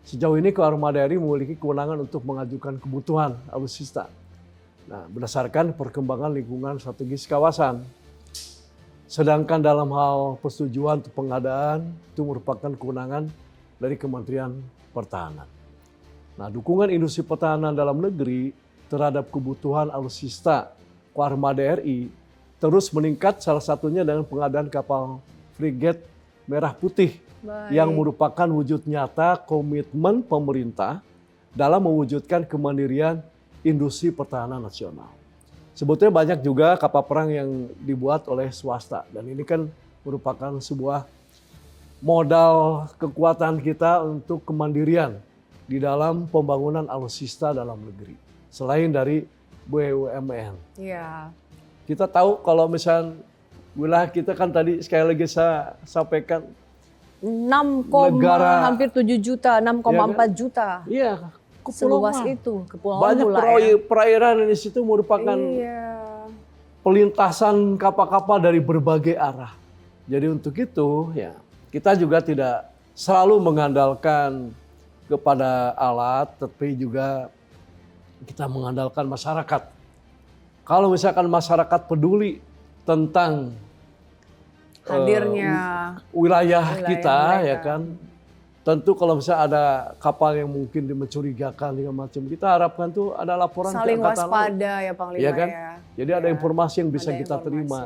Sejauh ini Koarmada RI memiliki kewenangan untuk mengajukan kebutuhan alutsista. Nah, berdasarkan perkembangan lingkungan strategis kawasan. Sedangkan dalam hal persetujuan untuk pengadaan itu merupakan kewenangan dari Kementerian Pertahanan. Nah, dukungan industri pertahanan dalam negeri terhadap kebutuhan alutsista Koarmada RI terus meningkat, salah satunya dengan pengadaan kapal frigat Merah Putih yang merupakan wujud nyata komitmen pemerintah dalam mewujudkan kemandirian industri pertahanan nasional. Sebetulnya banyak juga kapal perang yang dibuat oleh swasta dan ini kan merupakan sebuah modal kekuatan kita untuk kemandirian di dalam pembangunan alutsista dalam negeri. Selain dari BUMN. Iya. Kita tahu kalau misalnya wilayah kita kan tadi sekali lagi saya sampaikan 6, negara hampir 7 juta, 6,4 ya kan? juta. Iya, Seluas kepulauan. itu, kepulauan Banyak perairan di situ merupakan pelintasan kapal-kapal dari berbagai arah. Jadi untuk itu ya kita juga tidak selalu mengandalkan kepada alat, tapi juga kita mengandalkan masyarakat. Kalau misalkan masyarakat peduli tentang hadirnya wilayah kita mereka. ya kan, tentu kalau misalnya ada kapal yang mungkin mencurigakan segala macam, kita harapkan tuh ada laporan saling ke Angkatan Laut. waspada ya Panglima Ya kan? ya. Jadi ada informasi yang bisa Ada kita informasi. terima,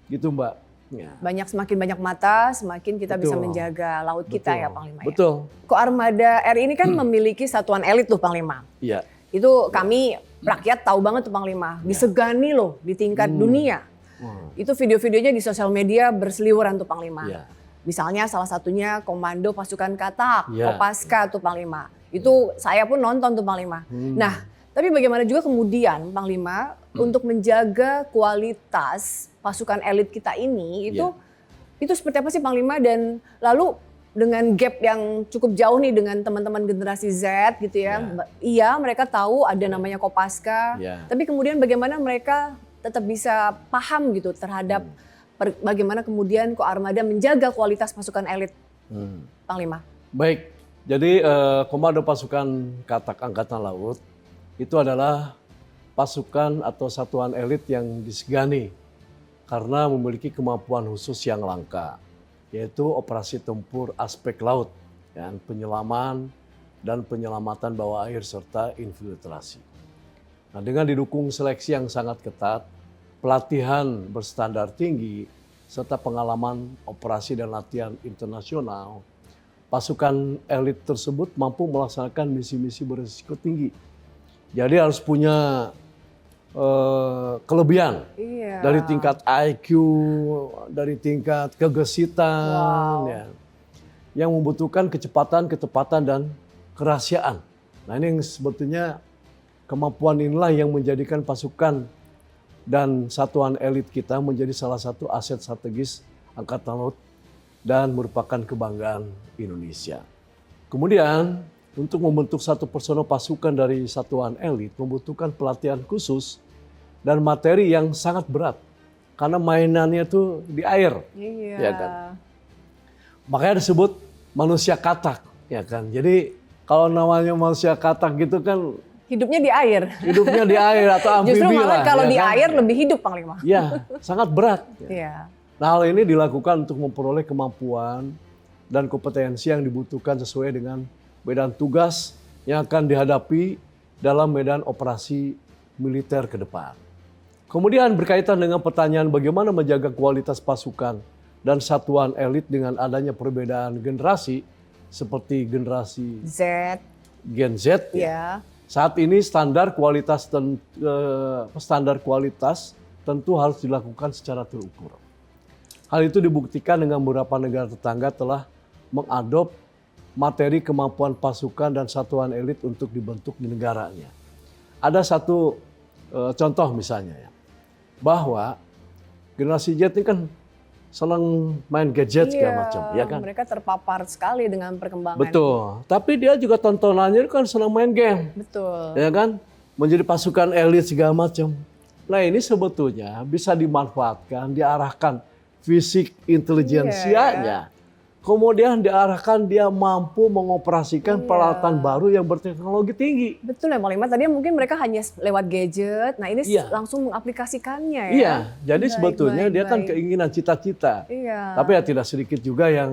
gitu Mbak. Ya. Semakin banyak mata, semakin kita bisa Betul. menjaga laut kita ya Panglima. Betul. Ya. Koarmada RI ini kan memiliki satuan elit tuh Panglima. Iya. Itu kami rakyat tahu banget tuh Panglima. Disegani loh di tingkat dunia. Itu video-videonya di sosial media berseliweran tuh Panglima. Iya. Misalnya salah satunya Komando Pasukan Katak, Iya. Kopaska tuh Panglima. Itu saya pun nonton tuh Panglima. Nah, tapi bagaimana juga kemudian Panglima untuk menjaga kualitas pasukan elit kita ini itu seperti apa sih Panglima, dan lalu dengan gap yang cukup jauh nih dengan teman-teman generasi Z gitu ya. Iya, mereka tahu ada namanya Kopaska, tapi kemudian bagaimana mereka tetap bisa paham gitu terhadap bagaimana kemudian Koarmada menjaga kualitas pasukan elit, Panglima. Baik, jadi Komando Pasukan Katak Angkatan Laut itu adalah pasukan atau satuan elit yang disegani karena memiliki kemampuan khusus yang langka, yaitu operasi tempur aspek laut, penyelaman dan penyelamatan bawah air serta infiltrasi. Nah, dengan didukung seleksi yang sangat ketat, pelatihan berstandar tinggi, serta pengalaman operasi dan latihan internasional, pasukan elit tersebut mampu melaksanakan misi-misi berisiko tinggi. Jadi harus punya kelebihan dari tingkat IQ, dari tingkat kegesitan, yang membutuhkan kecepatan, ketepatan, dan kerahasiaan. Nah ini yang sebetulnya kemampuan inilah yang menjadikan pasukan dan satuan elit kita menjadi salah satu aset strategis Angkatan Laut dan merupakan kebanggaan Indonesia. Kemudian untuk membentuk satu personel pasukan dari satuan elit membutuhkan pelatihan khusus dan materi yang sangat berat karena mainannya tuh di air, Iya. ya kan. Makanya disebut manusia katak, ya kan. Jadi kalau namanya manusia katak gitu kan Hidupnya di air. hidupnya di air atau amfibi Justru malah lah, kalau ya di kan? air lebih hidup Panglima. Ya, sangat berat. Iya. Nah, hal ini dilakukan untuk memperoleh kemampuan dan kompetensi yang dibutuhkan sesuai dengan medan tugas yang akan dihadapi dalam medan operasi militer ke depan. Kemudian berkaitan dengan pertanyaan bagaimana menjaga kualitas pasukan dan satuan elit dengan adanya perbedaan generasi seperti generasi Z. Gen Z. Ya. Saat ini standar kualitas tentu harus dilakukan secara terukur. Hal itu dibuktikan dengan beberapa negara tetangga telah mengadop materi kemampuan pasukan dan satuan elit untuk dibentuk di negaranya. Ada satu contoh misalnya ya, bahwa generasi Z ini kan senang main gadget segala macam, ya kan? Mereka terpapar sekali dengan perkembangan. Betul. Tapi dia juga tontonannya kan senang main game, Betul. ya kan? Menjadi pasukan elit segala macam. Nah ini sebetulnya bisa dimanfaatkan, diarahkan fisik intelijensianya. Kemudian diarahkan dia mampu mengoperasikan peralatan baru yang berteknologi tinggi. Betul ya Panglima, tadi mungkin mereka hanya lewat gadget, nah ini langsung mengaplikasikannya ya. Iya, jadi sebetulnya dia kan baik. keinginan cita-cita. Iya. Tapi ya tidak sedikit juga yang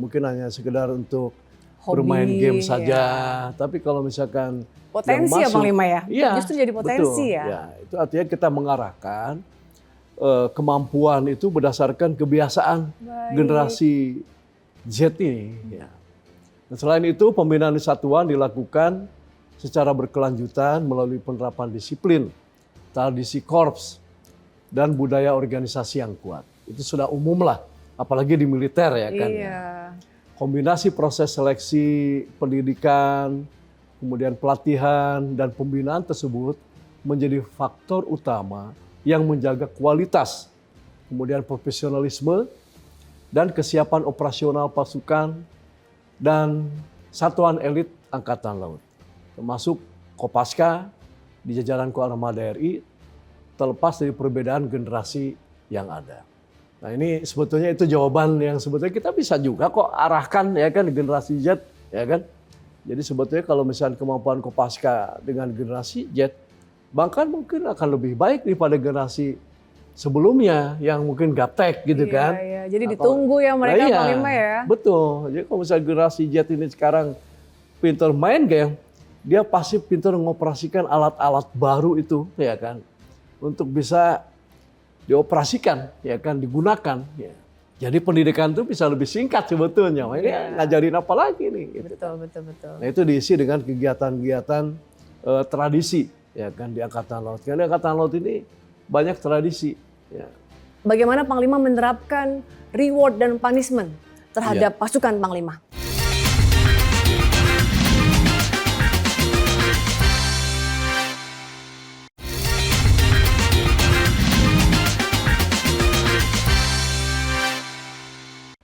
mungkin hanya sekedar untuk Hobi, bermain game saja. ya. Tapi kalau misalkan Potensi yang ya Panglima ya? Iya, Justru jadi potensi betul, ya? Itu artinya kita mengarahkan kemampuan itu berdasarkan kebiasaan generasi Z ini. Ya. Dan selain itu pembinaan di satuan dilakukan secara berkelanjutan melalui penerapan disiplin, tradisi korps, dan budaya organisasi yang kuat. Itu sudah umum lah, apalagi di militer ya kan. Iya. Kombinasi proses seleksi, pendidikan, kemudian pelatihan dan pembinaan tersebut menjadi faktor utama yang menjaga kualitas, kemudian profesionalisme, dan kesiapan operasional pasukan dan satuan elit Angkatan Laut. Termasuk Kopaska di jajaran Koarmada RI terlepas dari perbedaan generasi yang ada. Nah ini sebetulnya itu jawaban yang sebetulnya kita bisa juga kok arahkan ya kan generasi Z ya kan. Jadi sebetulnya kalau misalnya kemampuan Kopaska dengan generasi Z bahkan mungkin akan lebih baik daripada generasi sebelumnya yang mungkin gaptek gitu kan. Iya. Jadi ditunggu ya mereka Panglima ya. Betul. Jadi kalau misalnya generasi Z ini sekarang pintar main game, dia pasti pintar mengoperasikan alat-alat baru itu ya kan. Untuk bisa dioperasikan ya kan, digunakan. Ya. Jadi pendidikan itu bisa lebih singkat sebetulnya. Ini ngajarin apa lagi nih. Gitu. Betul. Nah itu diisi dengan kegiatan-kegiatan tradisi ya kan di Angkatan Laut. Karena Angkatan Laut ini banyak tradisi. Ya. Bagaimana Panglima menerapkan reward dan punishment terhadap pasukan Panglima?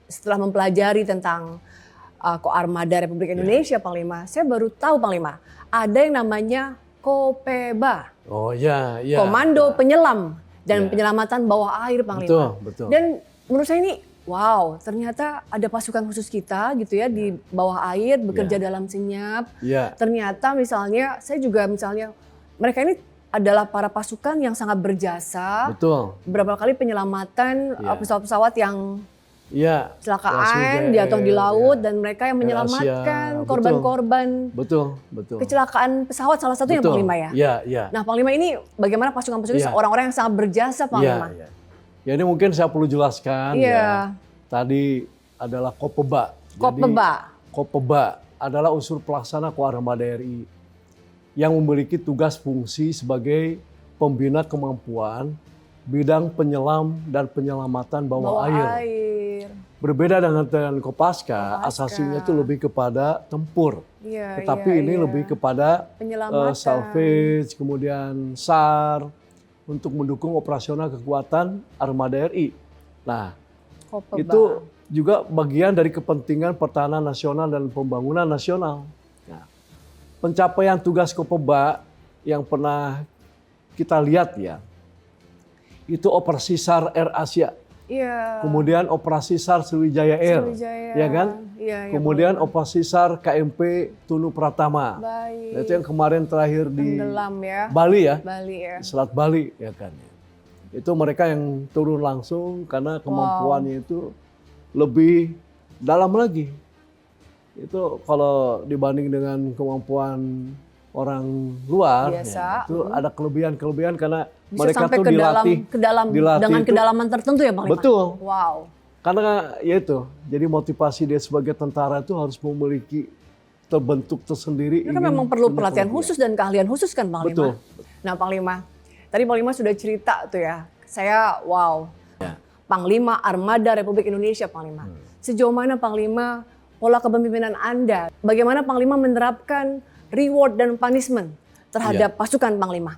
Setelah mempelajari tentang Koarmada Republik Indonesia Panglima, saya baru tahu Panglima, ada yang namanya Kopeba. Oh ya. Komando Penyelam dan Penyelamatan Bawah Air Panglima. Betul. Dan menurut saya ini wow, ternyata ada pasukan khusus kita gitu ya di bawah air bekerja dalam senyap. Ternyata misalnya saya juga mereka ini adalah para pasukan yang sangat berjasa. Betul. Beberapa kali penyelamatan pesawat-pesawat yang kecelakaan jatuh di laut dan mereka yang menyelamatkan korban-korban kecelakaan pesawat salah satunya Panglima ya. Iya. Nah Panglima ini bagaimana pasukan-pasukan ini orang-orang yang sangat berjasa Panglima. Ya ini mungkin saya perlu jelaskan ya. Tadi adalah Kopeba. Kopeba adalah unsur pelaksana Koarmada RI yang memiliki tugas fungsi sebagai pembina kemampuan bidang penyelam dan penyelamatan bawah air. Berbeda dengan Kopaska, asasinya itu lebih kepada tempur. Tetapi ini lebih kepada salvage, kemudian SAR, untuk mendukung operasional kekuatan Armada RI. Nah, itu juga bagian dari kepentingan pertahanan nasional dan pembangunan nasional. Nah, pencapaian tugas Kopeba yang pernah kita lihat ya, itu Operasi SAR Air Asia. Iya. Kemudian Operasi SAR Sriwijaya Air, Sriwijaya. ya kan? Iya, Kemudian Operasi SAR KMP Tunu Pratama. Baik. Nah, itu yang kemarin terakhir di Tenggelam ya. Bali ya, Bali ya. di Selat Bali ya kan. Itu mereka yang turun langsung karena kemampuannya itu lebih dalam lagi. Itu kalau dibanding dengan kemampuan orang luar, biasa, ya, itu ada kelebihan-kelebihan karena bisa mereka sampai tuh ke dilatih dengan itu, kedalaman tertentu ya Bang Lima? betul. Wow. Karena ya itu, jadi motivasi dia sebagai tentara itu harus memiliki terbentuk tersendiri. Itu kan memang perlu punya pelatihan kelebihan. khusus dan keahlian khusus kan Bang Betul. Lima? Nah Panglima, tadi Panglima sudah cerita tuh ya, saya wow. Ya. Panglima Armada Republik Indonesia Panglima. Sejauh mana Panglima pola kepemimpinan Anda? Bagaimana Panglima menerapkan reward dan punishment terhadap pasukan Panglima?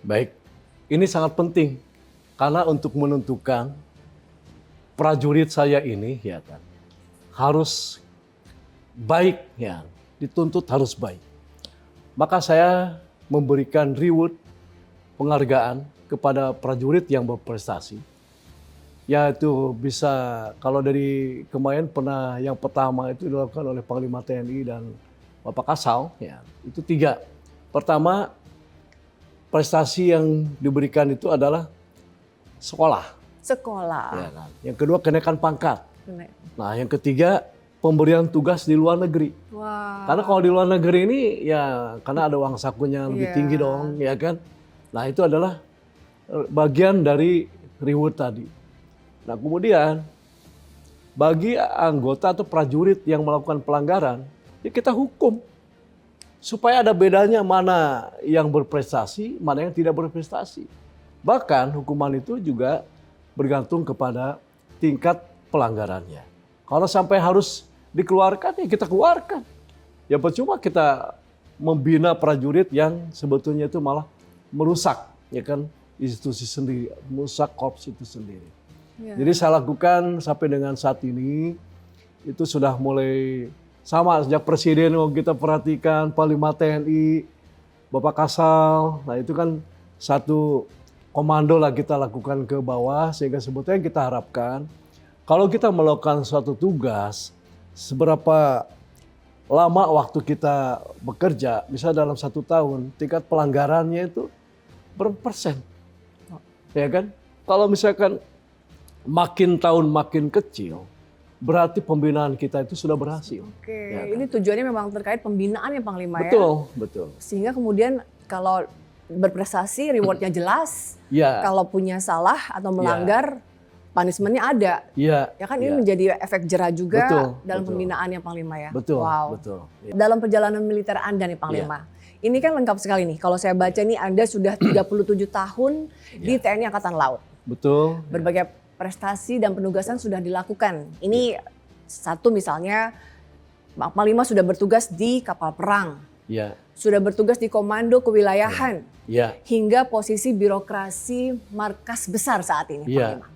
Baik, ini sangat penting karena untuk menentukan prajurit saya ini ya kan harus baik ya, dituntut harus baik. Maka saya memberikan reward penghargaan kepada prajurit yang berprestasi. Yaitu bisa kalau dari kemarin pernah yang pertama itu dilakukan oleh Panglima TNI dan Bapak Kasal ya, itu 3. Pertama, prestasi yang diberikan itu adalah sekolah. Sekolah. Ya kan? Yang kedua, kenaikan pangkat. Nah, yang ketiga, pemberian tugas di luar negeri. Wah. Karena kalau di luar negeri ini ya karena ada uang sakunya lebih tinggi dong, ya kan? Nah, itu adalah bagian dari reward tadi. Nah, kemudian bagi anggota atau prajurit yang melakukan pelanggaran, ya kita hukum. Supaya ada bedanya mana yang berprestasi, mana yang tidak berprestasi. Bahkan hukuman itu juga bergantung kepada tingkat pelanggarannya. Kalau sampai harus dikeluarkan, ya kita keluarkan. Ya percuma kita membina prajurit yang sebetulnya itu malah merusak, ya kan, institusi sendiri, merusak korps itu sendiri. Ya. Jadi saya lakukan sampai dengan saat ini, itu sudah mulai sama sejak Presiden kita perhatikan, Panglima TNI, Bapak Kasal, nah itu kan satu komando lah kita lakukan ke bawah, sehingga sebetulnya kita harapkan kalau kita melakukan suatu tugas, seberapa lama waktu kita bekerja, misalnya dalam 1 tahun, tingkat pelanggarannya itu berapa persen? Ya kan? Kalau misalkan makin tahun makin kecil, berarti pembinaan kita itu sudah berhasil. Oke, Ya kan? ini tujuannya memang terkait pembinaan ya Panglima ya? Betul, betul. Sehingga kemudian kalau berprestasi rewardnya jelas, Ya, kalau punya salah atau melanggar punishmentnya ada. ya, Ya kan ini menjadi efek jera juga Betul, dalam betul. pembinaannya Panglima ya? betul, Wow. betul. Ya. Dalam perjalanan militer Anda nih Panglima, ini kan lengkap sekali nih. Kalau saya baca nih Anda sudah 37 tahun di TNI Angkatan Laut. Betul. Berbagai prestasi dan penugasan sudah dilakukan. Ini satu misalnya, Panglima sudah bertugas di kapal perang, Ya, sudah bertugas di komando kewilayahan, ya, hingga posisi birokrasi markas besar saat ini ya. Panglima.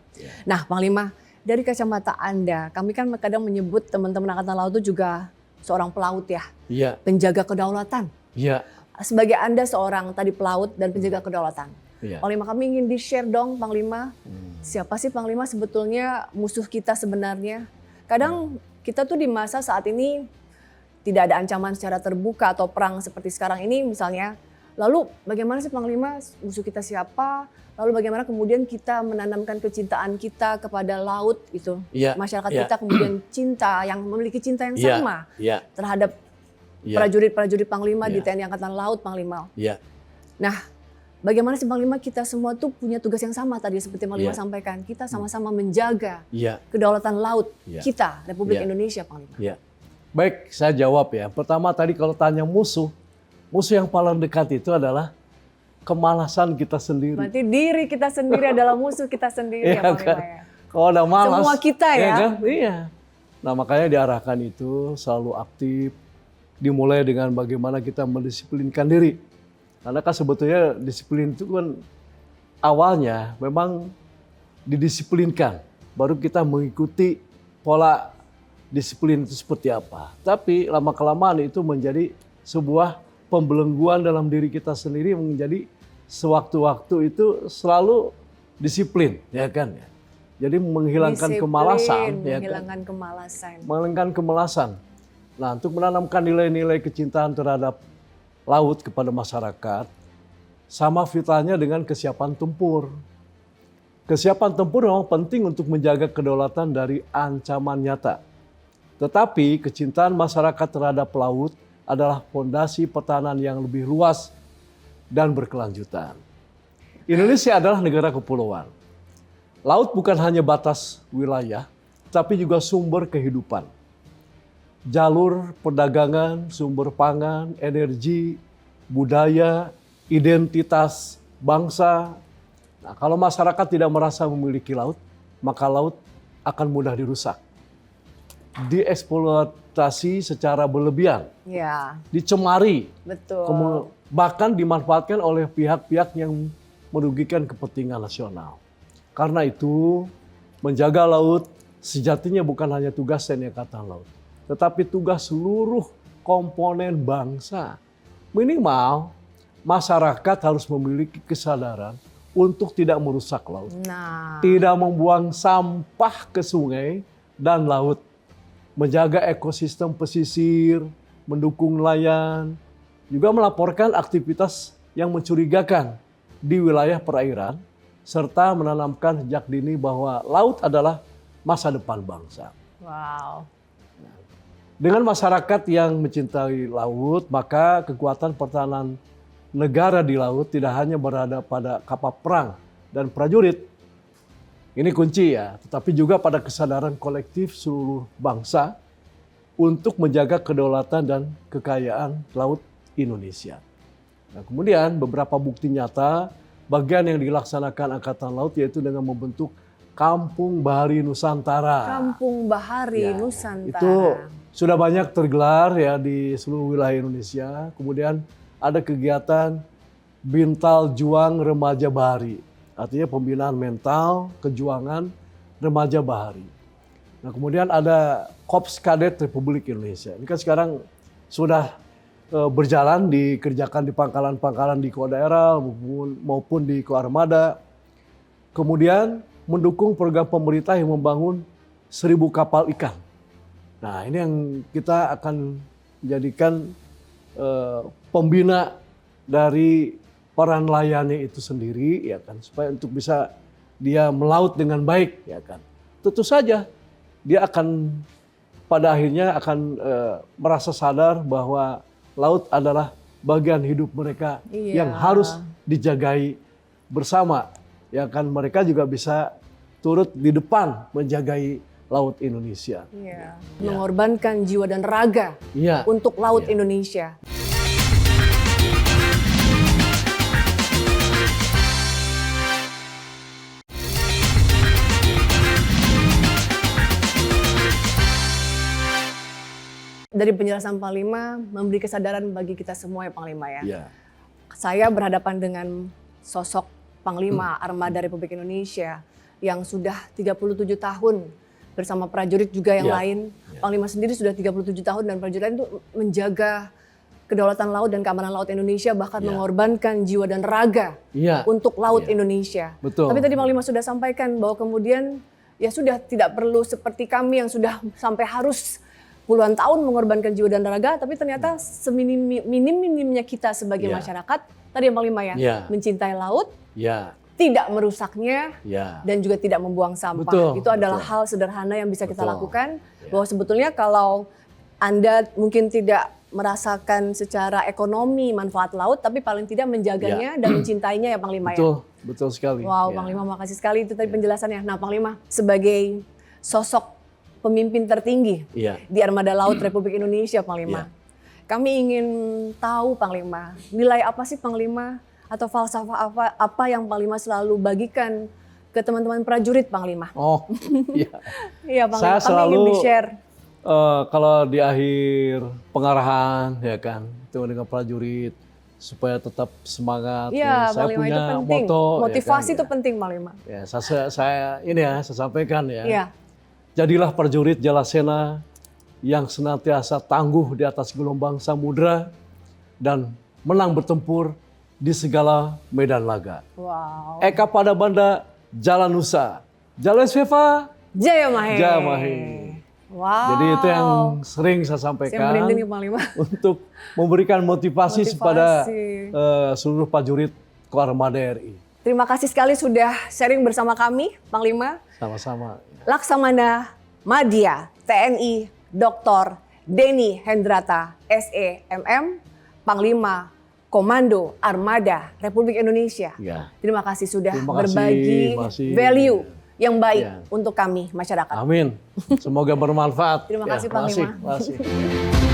Nah Panglima, dari kacamata Anda, kami kan kadang menyebut teman-teman Angkatan Laut itu juga seorang pelaut ya, Ya, penjaga kedaulatan. ya, Sebagai Anda seorang tadi pelaut dan penjaga kedaulatan. ya. Panglima, kami ingin di-share dong Panglima, siapa sih Panglima sebetulnya musuh kita sebenarnya? Kadang kita tuh di masa saat ini tidak ada ancaman secara terbuka atau perang seperti sekarang ini misalnya. Lalu bagaimana sih Panglima, musuh kita siapa? Lalu bagaimana kemudian kita menanamkan kecintaan kita kepada laut itu. Ya, Masyarakat ya. kita kemudian cinta, yang memiliki cinta yang Ya, sama ya, terhadap ya, prajurit-prajurit Panglima di Ya. TNI Angkatan Laut Panglima. ya, Nah, bagaimana sih Panglima, kita semua tuh punya tugas yang sama tadi seperti Panglima Iya. sampaikan. Kita sama-sama menjaga ya, kedaulatan laut Iya. kita, Republik Iya. Indonesia Panglima. ya. Baik, saya jawab ya. Pertama tadi kalau tanya musuh yang paling dekat itu adalah kemalasan kita sendiri. Berarti diri kita sendiri adalah musuh kita sendiri ya Iya Panglima kan? ya. Kalau ada malas. Semua kita ya. Kan? Iya. Nah makanya diarahkan itu selalu aktif. Dimulai dengan bagaimana kita mendisiplinkan diri. Karena kan sebetulnya disiplin itu kan awalnya memang didisiplinkan. Baru kita mengikuti pola disiplin itu seperti apa. Tapi lama-kelamaan itu menjadi sebuah pembelengguan dalam diri kita sendiri, menjadi sewaktu-waktu itu selalu disiplin, ya kan ya. Jadi menghilangkan Disiplin, kemalasan, ya menghilangkan kan? kemalasan. Menghilangkan kemalasan. Nah, untuk menanamkan nilai-nilai kecintaan terhadap laut kepada masyarakat, sama vitalnya dengan kesiapan tempur. Kesiapan tempur memang penting untuk menjaga kedaulatan dari ancaman nyata. Tetapi kecintaan masyarakat terhadap laut adalah fondasi pertahanan yang lebih luas dan berkelanjutan. Indonesia adalah negara kepulauan. Laut bukan hanya batas wilayah, tapi juga sumber kehidupan. Jalur perdagangan, sumber pangan, energi, budaya, identitas bangsa. Nah, kalau masyarakat tidak merasa memiliki laut, maka laut akan mudah dirusak. Dieksploitasi secara berlebihan, Ya, dicemari, betul. bahkan dimanfaatkan oleh pihak-pihak yang merugikan kepentingan nasional. Karena itu, menjaga laut sejatinya bukan hanya tugas TNI Angkatan Laut, tetapi tugas seluruh komponen bangsa. Minimal, masyarakat harus memiliki kesadaran untuk tidak merusak laut, Nah, tidak membuang sampah ke sungai dan laut, menjaga ekosistem pesisir, mendukung nelayan, juga melaporkan aktivitas yang mencurigakan di wilayah perairan, serta menanamkan sejak dini bahwa laut adalah masa depan bangsa. wow. Dengan masyarakat yang mencintai laut, maka kekuatan pertahanan negara di laut tidak hanya berada pada kapal perang dan prajurit. Ini kunci ya, tetapi juga pada kesadaran kolektif seluruh bangsa untuk menjaga kedaulatan dan kekayaan laut Indonesia. Nah, kemudian beberapa bukti nyata bagian yang dilaksanakan Angkatan Laut yaitu dengan membentuk Kampung Bahari Nusantara. Kampung Bahari Ya, Nusantara. Itu sudah banyak tergelar ya di seluruh wilayah Indonesia. Kemudian ada kegiatan Bintal Juang Remaja Bahari. Artinya pembinaan mental, kejuangan remaja bahari. Nah, kemudian ada Korps Kadet Republik Indonesia. Ini kan sekarang sudah berjalan, dikerjakan di pangkalan-pangkalan di Ko Daerah maupun di Ko Armada. Kemudian mendukung program pemerintah yang membangun 1.000 kapal ikan. Nah, ini yang kita akan jadikan pembina dari para nelayannya itu sendiri, ya kan, supaya untuk bisa dia melaut dengan baik, ya kan. Tentu saja dia akan pada akhirnya akan merasa sadar bahwa laut adalah bagian hidup mereka yang harus dijagai bersama, ya kan. Mereka juga bisa turut di depan menjagai laut Indonesia. Iya. Mengorbankan jiwa dan raga untuk laut Indonesia. Dari penjelasan Panglima memberi kesadaran bagi kita semua ya Panglima ya. Iya. Saya berhadapan dengan sosok Panglima Armada Republik Indonesia yang sudah 37 tahun bersama prajurit juga yang lain. Panglima sendiri sudah 37 tahun dan prajurit lain itu menjaga kedaulatan laut dan keamanan laut Indonesia, bahkan mengorbankan jiwa dan raga untuk laut Indonesia. Betul. Tapi tadi Panglima sudah sampaikan bahwa kemudian ya sudah tidak perlu seperti kami yang sudah sampai harus puluhan tahun mengorbankan jiwa dan raga, tapi ternyata seminim-minimnya kita sebagai masyarakat, tadi yang Panglima mencintai laut, tidak merusaknya, dan juga tidak membuang sampah. Itu adalah hal sederhana yang bisa kita lakukan, bahwa sebetulnya kalau Anda mungkin tidak merasakan secara ekonomi manfaat laut, tapi paling tidak menjaganya dan mencintainya ya Panglima ya. Betul sekali. Wow, Panglima makasih sekali itu tadi penjelasannya. Nah Panglima, sebagai sosok pemimpin tertinggi di Armada Laut Republik Indonesia, Panglima. Kami ingin tahu, Panglima, nilai apa sih Panglima atau falsafah apa yang Panglima selalu bagikan ke teman-teman prajurit, Panglima? Oh, iya. Iya, Panglima. Saya selalu ingin di-share. Kalau di akhir pengarahan, ya kan, itu dengan prajurit supaya tetap semangat. Iya, Saya Panglima, punya itu penting. moto. Motivasi ya kan, itu penting, Panglima. Ya, saya ini ya, saya sampaikan ya. Iya. Jadilah prajurit Jalasena yang senantiasa tangguh di atas gelombang samudra dan menang bertempur di segala medan laga. Wow. Eka pada banda Jalan Nusa, Jalan Seva, Jaya Mahe. Jaya Mahe. Wow. Jadi itu yang sering saya sampaikan Saya merinding nih Panglima. untuk memberikan motivasi kepada Motivasi. seluruh prajurit Koarmada RI. Terima kasih sekali sudah sharing bersama kami, Panglima. Sama-sama. Laksamana Madya TNI Dr. Denny Hendrata SEMM, Panglima Komando Armada Republik Indonesia. Ya. Terima kasih sudah Terima berbagi kasih. value yang baik Ya. untuk kami masyarakat. Amin. Semoga bermanfaat. Terima kasih, Terima Panglima. kasih.